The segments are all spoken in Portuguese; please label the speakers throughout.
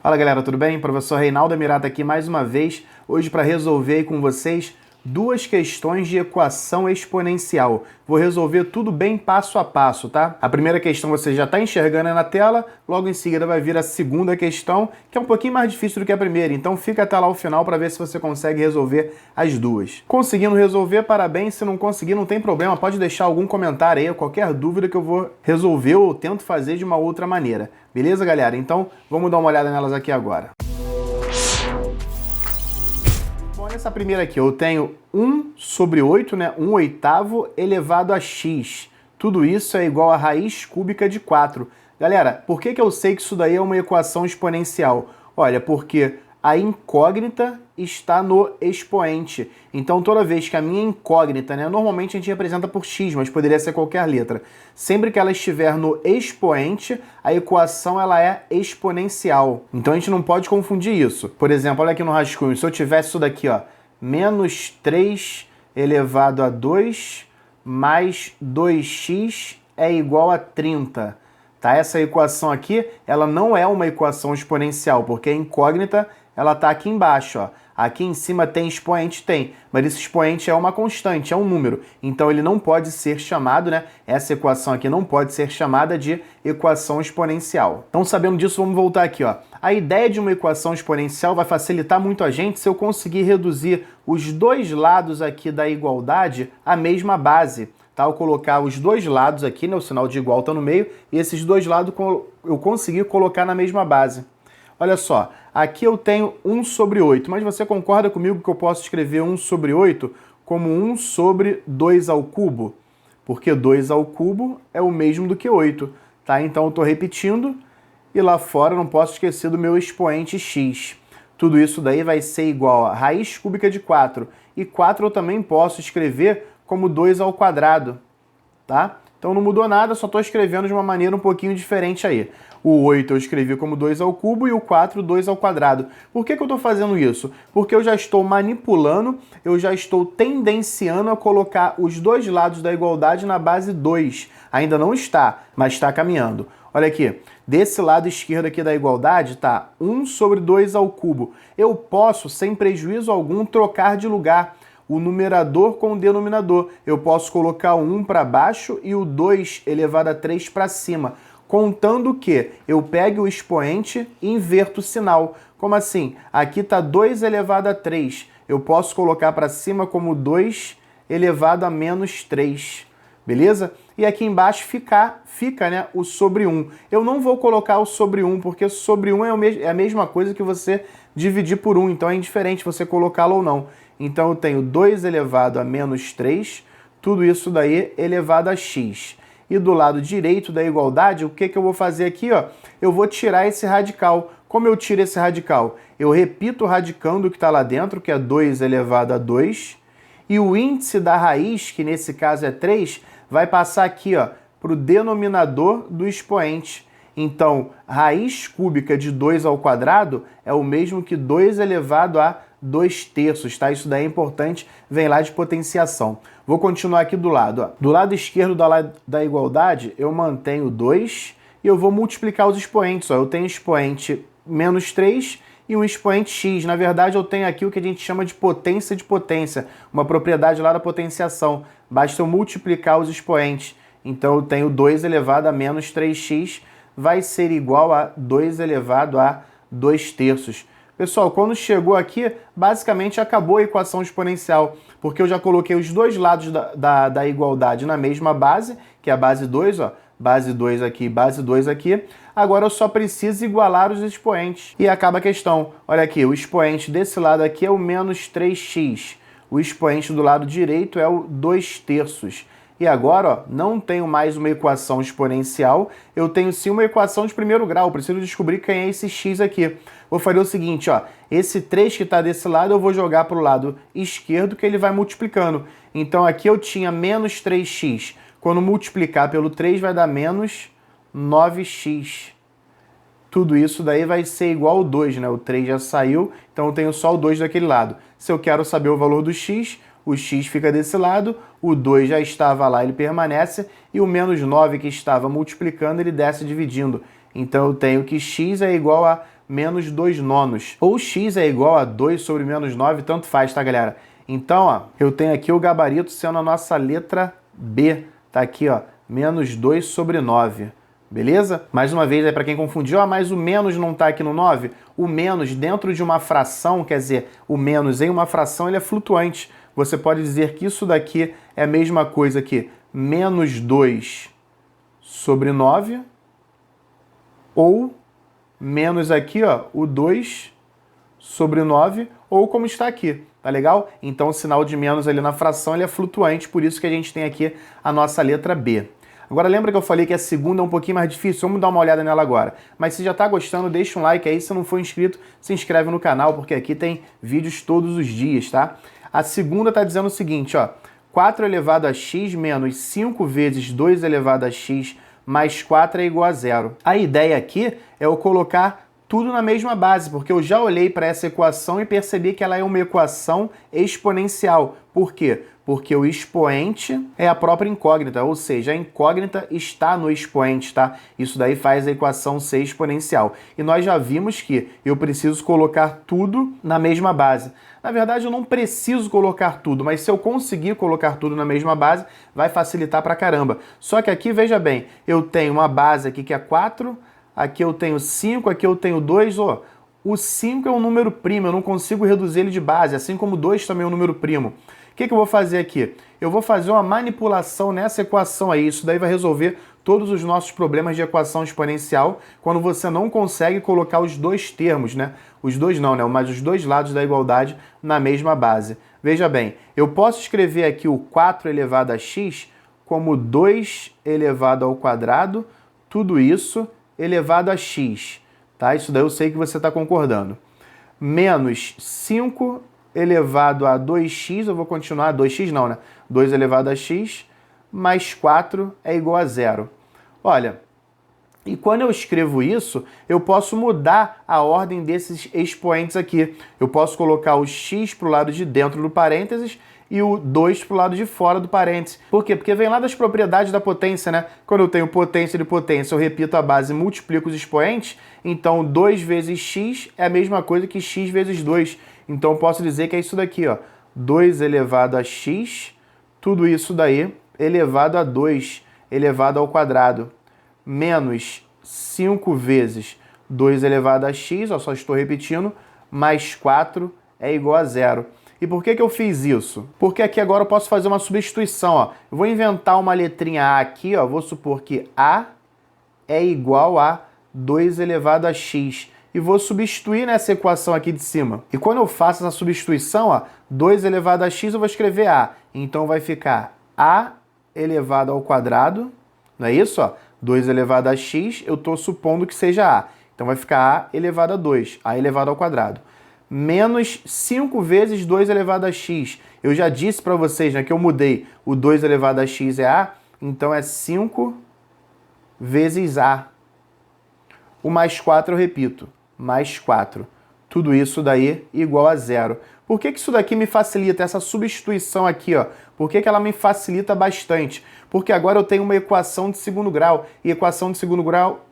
Speaker 1: Fala galera, tudo bem? Professor Reinaldo Emirata aqui mais uma vez, hoje para resolver aí com vocês duas questões de equação exponencial. Vou resolver tudo bem passo a passo, tá? A primeira questão você já está enxergando aí na tela, logo em seguida vai vir a segunda questão, que é um pouquinho mais difícil do que a primeira, então fica até lá o final para ver se você consegue resolver as duas. Conseguindo resolver, parabéns, se não conseguir não tem problema, pode deixar algum comentário aí, qualquer dúvida que eu vou resolver ou tento fazer de uma outra maneira. Beleza, galera? Então, vamos dar uma olhada nelas aqui agora. Bom, nessa primeira aqui eu tenho 1 sobre 8, né? 1/8 elevado a x. Tudo isso é igual a raiz cúbica de 4. Galera, por que eu sei que isso daí é uma equação exponencial? Olha, porque a incógnita está no expoente. Então, toda vez que a minha incógnita, né, normalmente a gente representa por x, mas poderia ser qualquer letra. Sempre que ela estiver no expoente, a equação ela é exponencial. Então, a gente não pode confundir isso. Por exemplo, olha aqui no rascunho, se eu tivesse isso daqui, ó, menos 3 elevado a 2 mais 2x é igual a 30. Tá? Essa equação aqui, ela não é uma equação exponencial, porque a incógnita ela está aqui embaixo, ó. Aqui em cima tem expoente? Tem, mas esse expoente é uma constante, é um número. Então ele não pode ser chamado, né? Essa equação aqui não pode ser chamada de equação exponencial. Então, sabendo disso, vamos voltar aqui, ó. A ideia de uma equação exponencial vai facilitar muito a gente se eu conseguir reduzir os dois lados aqui da igualdade à mesma base. Tá? Eu colocar os dois lados aqui, né? O sinal de igual está no meio, e esses dois lados eu consegui colocar na mesma base. Olha só, aqui eu tenho 1 sobre 8, mas você concorda comigo que eu posso escrever 1 sobre 8 como 1 sobre 2 ao cubo? Porque 2 ao cubo é o mesmo do que 8, tá? Então eu estou repetindo, e lá fora eu não posso esquecer do meu expoente x. Tudo isso daí vai ser igual a raiz cúbica de 4, e 4 eu também posso escrever como 2 ao quadrado, tá? Então não mudou nada, só estou escrevendo de uma maneira um pouquinho diferente aí. O 8 eu escrevi como 2 ao cubo e o 4, 2 ao quadrado. Por que eu estou fazendo isso? Porque eu já estou manipulando, eu já estou tendenciando a colocar os dois lados da igualdade na base 2. Ainda não está, mas está caminhando. Olha aqui, desse lado esquerdo aqui da igualdade está 1 sobre 2 ao cubo. Eu posso, sem prejuízo algum, trocar de lugar o numerador com o denominador. Eu posso colocar o 1 para baixo e o 2 elevado a 3 para cima, contando que eu pegue o expoente e inverto o sinal. Como assim? Aqui está 2 elevado a 3. Eu posso colocar para cima como 2 elevado a menos 3. Beleza? E aqui embaixo fica, né, o sobre 1. Eu não vou colocar o sobre 1, porque sobre 1 é a mesma coisa que você dividir por 1. Então é indiferente você colocá-lo ou não. Então eu tenho 2 elevado a menos 3, tudo isso daí elevado a x. E do lado direito da igualdade, o que eu vou fazer aqui? Ó? Eu vou tirar esse radical. Como eu tiro esse radical? Eu repito o radicando que está lá dentro, que é 2 elevado a 2, e o índice da raiz, que nesse caso é 3, vai passar aqui para o denominador do expoente. Então, raiz cúbica de 2 ao quadrado é o mesmo que 2 elevado a 2/3, tá? Isso daí é importante, vem lá de potenciação. Vou continuar aqui do lado. Ó. Do lado esquerdo da igualdade, eu mantenho 2 e eu vou multiplicar os expoentes. Ó. Eu tenho expoente menos 3 e um expoente x. Na verdade, eu tenho aqui o que a gente chama de potência, uma propriedade lá da potenciação. Basta eu multiplicar os expoentes. Então, eu tenho 2 elevado a menos 3x, vai ser igual a 2 elevado a 2/3. Pessoal, quando chegou aqui, basicamente acabou a equação exponencial, porque eu já coloquei os dois lados da igualdade na mesma base, que é a base 2, ó, base 2 aqui, base 2 aqui. Agora eu só preciso igualar os expoentes. E acaba a questão. Olha aqui, o expoente desse lado aqui é o menos 3x. O expoente do lado direito é o 2/3. E agora, ó, não tenho mais uma equação exponencial, eu tenho sim uma equação de primeiro grau. Preciso descobrir quem é esse x aqui. Vou fazer o seguinte, ó, esse 3 que está desse lado eu vou jogar para o lado esquerdo, que ele vai multiplicando. Então aqui eu tinha menos 3x. Quando multiplicar pelo 3 vai dar menos 9x. Tudo isso daí vai ser igual ao 2, né? O 3 já saiu, então eu tenho só o 2 daquele lado. Se eu quero saber o valor do x, o x fica desse lado, o 2 já estava lá, ele permanece, e o menos 9 que estava multiplicando, ele desce dividindo. Então eu tenho que x é igual a menos 2 nonos. Ou x é igual a 2 sobre menos 9, tanto faz, tá, galera? Então, ó, eu tenho aqui o gabarito sendo a nossa letra B. Tá aqui, ó, menos 2 sobre 9. Beleza? Mais uma vez, aí para quem confundiu, mas o menos não está aqui no 9? O menos dentro de uma fração, quer dizer, o menos em uma fração, ele é flutuante. Você pode dizer que isso daqui é a mesma coisa que menos 2 sobre 9, ou menos aqui, ó, o 2 sobre 9, ou como está aqui, tá legal? Então o sinal de menos ali na fração ele é flutuante, por isso que a gente tem aqui a nossa letra B. Agora lembra que eu falei que a segunda é um pouquinho mais difícil? Vamos dar uma olhada nela agora. Mas se já está gostando, deixa um like aí. Se não for inscrito, se inscreve no canal, porque aqui tem vídeos todos os dias, tá? A segunda está dizendo o seguinte, ó. 4 elevado a x menos 5 vezes 2 elevado a x mais 4 é igual a 0. A ideia aqui é eu colocar tudo na mesma base, porque eu já olhei para essa equação e percebi que ela é uma equação exponencial. Por quê? Porque o expoente é a própria incógnita, ou seja, a incógnita está no expoente, tá? Isso daí faz a equação ser exponencial. E nós já vimos que eu preciso colocar tudo na mesma base. Na verdade, eu não preciso colocar tudo, mas se eu conseguir colocar tudo na mesma base, vai facilitar pra caramba. Só que aqui, veja bem, eu tenho uma base aqui que é 4, aqui eu tenho 5, aqui eu tenho 2, ó. O 5 é um número primo, eu não consigo reduzir ele de base, assim como o 2 também é um número primo. O que eu vou fazer aqui? Eu vou fazer uma manipulação nessa equação aí, isso daí vai resolver todos os nossos problemas de equação exponencial, quando você não consegue colocar os dois termos, né? Os dois não, né? Mas os dois lados da igualdade na mesma base. Veja bem, eu posso escrever aqui o 4 elevado a x como 2 elevado ao quadrado, tudo isso elevado a x, tá? Isso daí eu sei que você está concordando. Menos 5 elevado a 2x, eu vou continuar, 2x não, né? 2 elevado a x, mais 4 é igual a 0. Olha, e quando eu escrevo isso, eu posso mudar a ordem desses expoentes aqui. Eu posso colocar o x para o lado de dentro do parênteses e o 2 para o lado de fora do parênteses. Por quê? Porque vem lá das propriedades da potência, né? Quando eu tenho potência de potência, eu repito a base e multiplico os expoentes, então 2 vezes x é a mesma coisa que x vezes 2. Então eu posso dizer que é isso daqui, ó. 2 elevado a x, tudo isso daí elevado a 2 elevado ao quadrado, menos 5 vezes 2 elevado a x, ó, só estou repetindo, mais 4 é igual a 0. E por que eu fiz isso? Porque aqui agora eu posso fazer uma substituição, ó. Eu vou inventar uma letrinha A aqui, ó. Vou supor que A é igual a 2 elevado a x. E vou substituir nessa equação aqui de cima. E quando eu faço essa substituição, ó, 2 elevado a x, eu vou escrever A. Então vai ficar A elevado ao quadrado, não é isso? Ó? 2 elevado a x, eu estou supondo que seja A. Então vai ficar A elevado a 2, A elevado ao quadrado. Menos 5 vezes 2 elevado a x. Eu já disse para vocês, né, que eu mudei. O 2 elevado a x é A, então é 5 vezes A. O mais 4 eu repito, mais 4. Tudo isso daí igual a 0. Por que isso daqui me facilita, essa substituição aqui, ó? Por que ela me facilita bastante? Porque agora eu tenho uma equação de segundo grau, e equação de segundo grau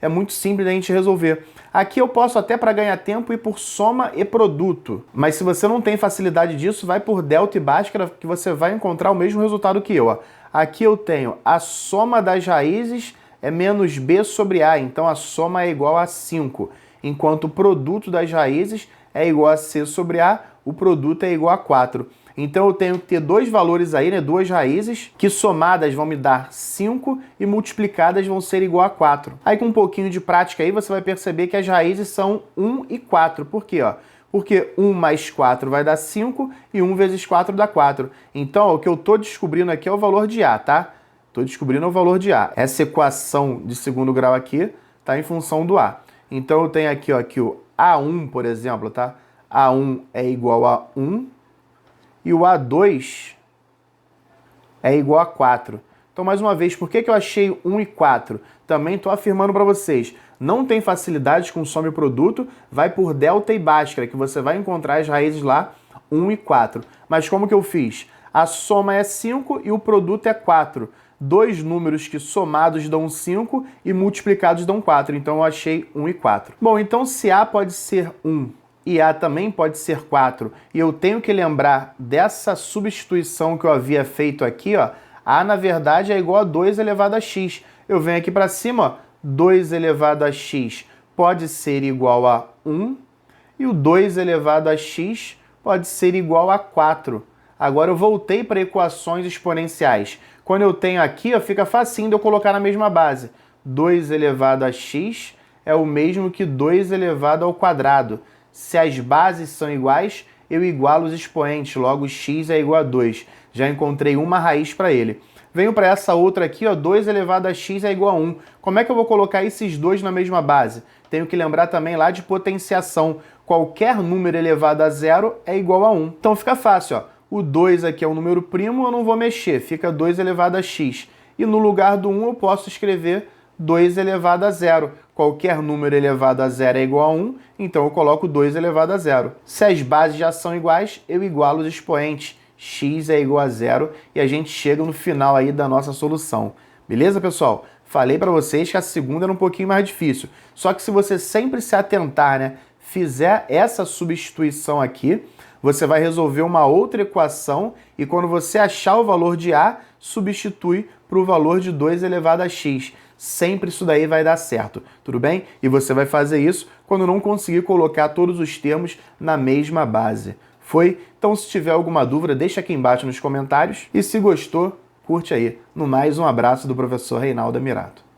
Speaker 1: é muito simples da gente resolver. Aqui eu posso até, para ganhar tempo, ir por soma e produto. Mas se você não tem facilidade disso, vai por delta e bhaskara, que você vai encontrar o mesmo resultado que eu, ó. Aqui eu tenho a soma das raízes é menos b sobre a, então a soma é igual a 5. Enquanto o produto das raízes é igual a c sobre a, o produto é igual a 4. Então eu tenho que ter dois valores aí, né, duas raízes, que somadas vão me dar 5 e multiplicadas vão ser igual a 4. Aí com um pouquinho de prática aí você vai perceber que as raízes são 1 e 4. Por quê? Ó? Porque 1 mais 4 vai dar 5 e 1 vezes 4 dá 4. Então ó, o que eu estou descobrindo aqui é o valor de A, tá? Estou descobrindo o valor de A. Essa equação de segundo grau aqui está em função do A. Então eu tenho aqui, ó, que o A1, por exemplo, tá? A1 é igual a 1 e o A2 é igual a 4. Então, mais uma vez, por que eu achei 1 e 4? Também estou afirmando para vocês, não tem facilidade com soma e produto, vai por delta e bhaskara, que você vai encontrar as raízes lá, 1 e 4. Mas como que eu fiz? A soma é 5 e o produto é 4. dois números que somados dão 5 e multiplicados dão 4. Então eu achei 1 e 4. Bom, então se A pode ser 1 e A também pode ser 4, e eu tenho que lembrar dessa substituição que eu havia feito aqui, ó, A na verdade é igual a 2 elevado a x. Eu venho aqui para cima, ó, 2 elevado a x pode ser igual a 1, e o 2 elevado a x pode ser igual a 4. Agora eu voltei para equações exponenciais. Quando eu tenho aqui, ó, fica facinho de eu colocar na mesma base. 2 elevado a x é o mesmo que 2 elevado ao quadrado. Se as bases são iguais, eu igualo os expoentes, logo x é igual a 2. Já encontrei uma raiz para ele. Venho para essa outra aqui, ó, 2 elevado a x é igual a 1. Como é que eu vou colocar esses dois na mesma base? Tenho que lembrar também lá de potenciação. Qualquer número elevado a zero é igual a 1. Então fica fácil, ó. O 2 aqui é um número primo, eu não vou mexer, fica 2 elevado a x. E no lugar do 1 eu posso escrever 2 elevado a zero. Qualquer número elevado a zero é igual a 1, então eu coloco 2 elevado a zero. Se as bases já são iguais, eu igualo os expoentes. X é igual a zero e a gente chega no final aí da nossa solução. Beleza, pessoal? Falei para vocês que a segunda era um pouquinho mais difícil. Só que se você sempre se atentar, né, fizer essa substituição aqui, você vai resolver uma outra equação e quando você achar o valor de A, substitui para o valor de 2 elevado a x. Sempre isso daí vai dar certo, tudo bem? E você vai fazer isso quando não conseguir colocar todos os termos na mesma base. Foi? Então se tiver alguma dúvida, deixa aqui embaixo nos comentários e se gostou, curte aí. No mais, um abraço do professor Reinaldo Amirato.